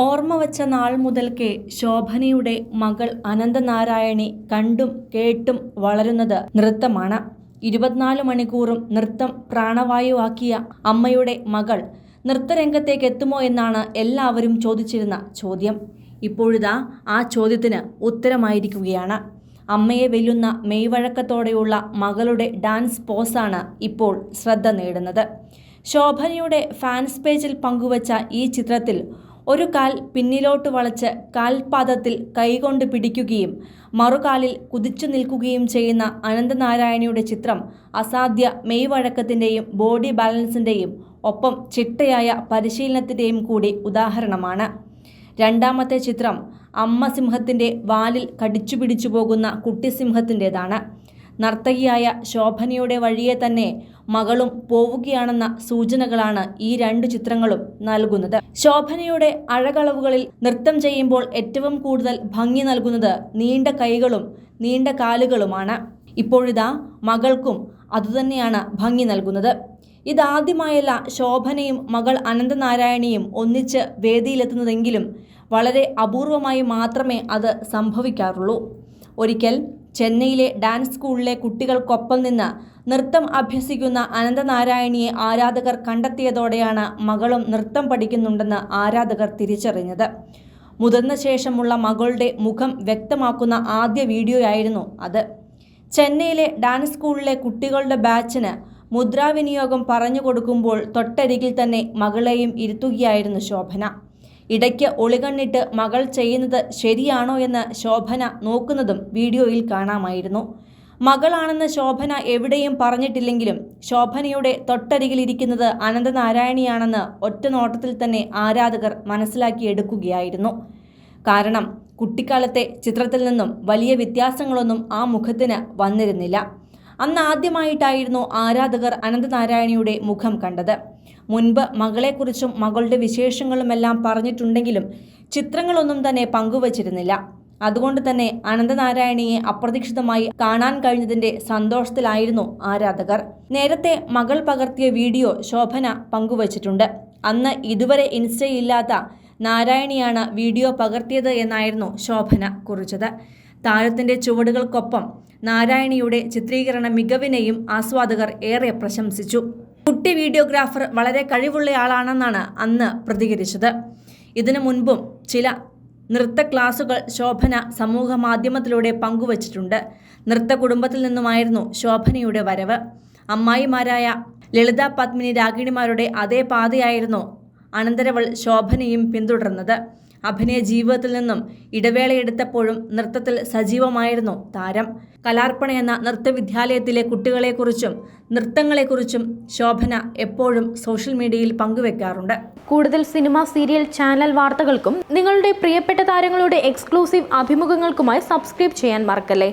ഓർമ്മ വച്ച നാൾ മുതൽക്കേ ശോഭനയുടെ മകൾ അനന്തനാരായണി കണ്ടും കേട്ടും വളരുന്നത് നൃത്തമാണ്. 24 മണിക്കൂറും നൃത്തം പ്രാണവായുവാക്കിയ അമ്മയുടെ മകൾ നൃത്തരംഗത്തേക്ക് എത്തുമോ എന്നാണ് എല്ലാവരും ചോദിച്ചിരുന്ന ചോദ്യം. ഇപ്പോഴിതാ ആ ചോദ്യത്തിന് ഉത്തരമായിരിക്കുകയാണ്. അമ്മയെ വെല്ലുന്ന മെയ്വഴക്കത്തോടെയുള്ള മകളുടെ ഡാൻസ് പോസാണ് ഇപ്പോൾ ശ്രദ്ധ നേടുന്നത്. ശോഭനയുടെ ഫാൻസ് പേജിൽ പങ്കുവച്ച ഈ ചിത്രത്തിൽ ഒരു കാൽ പിന്നിലോട്ട് വളച്ച് കാൽപാദത്തിൽ കൈകൊണ്ട് പിടിക്കുകയും മറുകാലിൽ കുതിച്ചു നിൽക്കുകയും ചെയ്യുന്ന അനന്തനാരായണിയുടെ ചിത്രം അസാധ്യ മെയ്വഴക്കത്തിൻ്റെയും ബോഡി ബാലൻസിൻ്റെയും ഒപ്പം ചിട്ടയായ പരിശീലനത്തിൻ്റെയും കൂടി ഉദാഹരണമാണ്. രണ്ടാമത്തെ ചിത്രം അമ്മ സിംഹത്തിൻ്റെ വാലിൽ കടിച്ചുപിടിച്ചു പോകുന്ന കുട്ടിസിംഹത്തിൻ്റെതാണ്. നർത്തകിയായ ശോഭനയുടെ വഴിയെ തന്നെ മകളും പോവുകയാണെന്ന സൂചനകളാണ് ഈ രണ്ടു ചിത്രങ്ങളും നൽകുന്നത്. ശോഭനയുടെ അഴകളവുകളിൽ നൃത്തം ചെയ്യുമ്പോൾ ഏറ്റവും കൂടുതൽ ഭംഗി നൽകുന്നത് നീണ്ട കൈകളും നീണ്ട കാലുകളുമാണ്. ഇപ്പോഴിതാ മകൾക്കും അതുതന്നെയാണ് ഭംഗി നൽകുന്നത്. ഇതാദ്യമായല്ല ശോഭനയും മകൾ അനന്തനാരായണിയും ഒന്നിച്ച് വേദിയിലെത്തുന്നതെങ്കിലും വളരെ അപൂർവമായി മാത്രമേ അത് സംഭവിക്കാറുള്ളൂ. ഒരിക്കൽ ചെന്നൈയിലെ ഡാൻസ് സ്കൂളിലെ കുട്ടികൾക്കൊപ്പം നിന്ന് നൃത്തം അഭ്യസിക്കുന്ന അനന്തനാരായണിയെ ആരാധകർ കണ്ടെത്തിയതോടെയാണ് മകളും നൃത്തം പഠിക്കുന്നുണ്ടെന്ന് ആരാധകർ തിരിച്ചറിഞ്ഞത്. മുതിർന്ന ശേഷമുള്ള മകളുടെ മുഖം വ്യക്തമാക്കുന്ന ആദ്യ വീഡിയോയായിരുന്നു അത്. ചെന്നൈയിലെ ഡാൻസ് സ്കൂളിലെ കുട്ടികളുടെ ബാച്ചിന് മുദ്രാവിനിയോഗം പറഞ്ഞു കൊടുക്കുമ്പോൾ തൊട്ടരികിൽ തന്നെ മകളെയും ഇരുത്തുകയായിരുന്നു ശോഭന. ഇടയ്ക്ക് ഒളികണ്ണിട്ട് മകൾ ചെയ്യുന്നത് ശരിയാണോ എന്ന് ശോഭന നോക്കുന്നതും വീഡിയോയിൽ കാണാമായിരുന്നു. മകളാണെന്ന് ശോഭന എവിടെയും പറഞ്ഞിട്ടില്ലെങ്കിലും ശോഭനയുടെ തൊട്ടരികിലിരിക്കുന്നത് അനന്തനാരായണിയാണെന്ന് ഒറ്റ നോട്ടത്തിൽ തന്നെ ആരാധകർ മനസ്സിലാക്കിയെടുക്കുകയായിരുന്നു. കാരണം കുട്ടിക്കാലത്തെ ചിത്രത്തിൽ നിന്നും വലിയ വ്യത്യാസങ്ങളൊന്നും ആ മുഖത്തിന് വന്നിരുന്നില്ല. അന്ന് ആദ്യമായിട്ടായിരുന്നു ആരാധകർ അനന്തനാരായണിയുടെ മുഖം കണ്ടത്. മുൻപ് മകളെക്കുറിച്ചും മകളുടെ വിശേഷങ്ങളുമെല്ലാം പറഞ്ഞിട്ടുണ്ടെങ്കിലും ചിത്രങ്ങളൊന്നും തന്നെ പങ്കുവച്ചിരുന്നില്ല. അതുകൊണ്ട് തന്നെ അനന്തനാരായണിയെ അപ്രതീക്ഷിതമായി കാണാൻ കഴിഞ്ഞതിൻ്റെ സന്തോഷത്തിലായിരുന്നു ആരാധകർ. നേരത്തെ മകൾ പകർത്തിയ വീഡിയോ ശോഭന പങ്കുവച്ചിട്ടുണ്ട്. അന്ന് ഇതുവരെ ഇൻസ്റ്റയില്ലാത്ത നാരായണിയാണ് വീഡിയോ പകർത്തിയത് എന്നായിരുന്നു ശോഭന കുറിച്ചത്. താരത്തിൻ്റെ ചുവടുകൾക്കൊപ്പം നാരായണിയുടെ ചിത്രീകരണ മികവിനെയും ആസ്വാദകർ ഏറെ പ്രശംസിച്ചു. കുട്ടി വീഡിയോഗ്രാഫർ വളരെ കഴിവുള്ളയാളാണെന്നാണ് അന്ന് പ്രതികരിച്ചത്. ഇതിനു മുൻപും ചില നൃത്ത ക്ലാസുകൾ ശോഭന സമൂഹ മാധ്യമത്തിലൂടെ പങ്കുവച്ചിട്ടുണ്ട്. നൃത്ത കുടുംബത്തിൽ നിന്നുമായിരുന്നു ശോഭനയുടെ വരവ്. അമ്മായിമാരായ ലളിത പത്മിനി രാഗിണിമാരുടെ അതേ പാതയായിരുന്നു അനന്തരവൾ ശോഭനയും പിന്തുടർന്നത്. അഭിനയ ജീവിതത്തിൽ നിന്നും ഇടവേളയെടുത്തപ്പോഴും നൃത്തത്തിൽ സജീവമായിരുന്നു താരം. കലാർപ്പണ എന്ന നൃത്തവിദ്യാലയത്തിലെ കുട്ടികളെക്കുറിച്ചും നൃത്തങ്ങളെക്കുറിച്ചും ശോഭന എപ്പോഴും സോഷ്യൽ മീഡിയയിൽ പങ്കുവെക്കാറുണ്ട്. കൂടുതൽ സിനിമ, സീരിയൽ, ചാനൽ വാർത്തകൾക്കും നിങ്ങളുടെ പ്രിയപ്പെട്ട താരങ്ങളുടെ എക്സ്ക്ലൂസീവ് അഭിമുഖങ്ങൾക്കുമായി സബ്സ്ക്രൈബ് ചെയ്യാൻ മറക്കല്ലേ.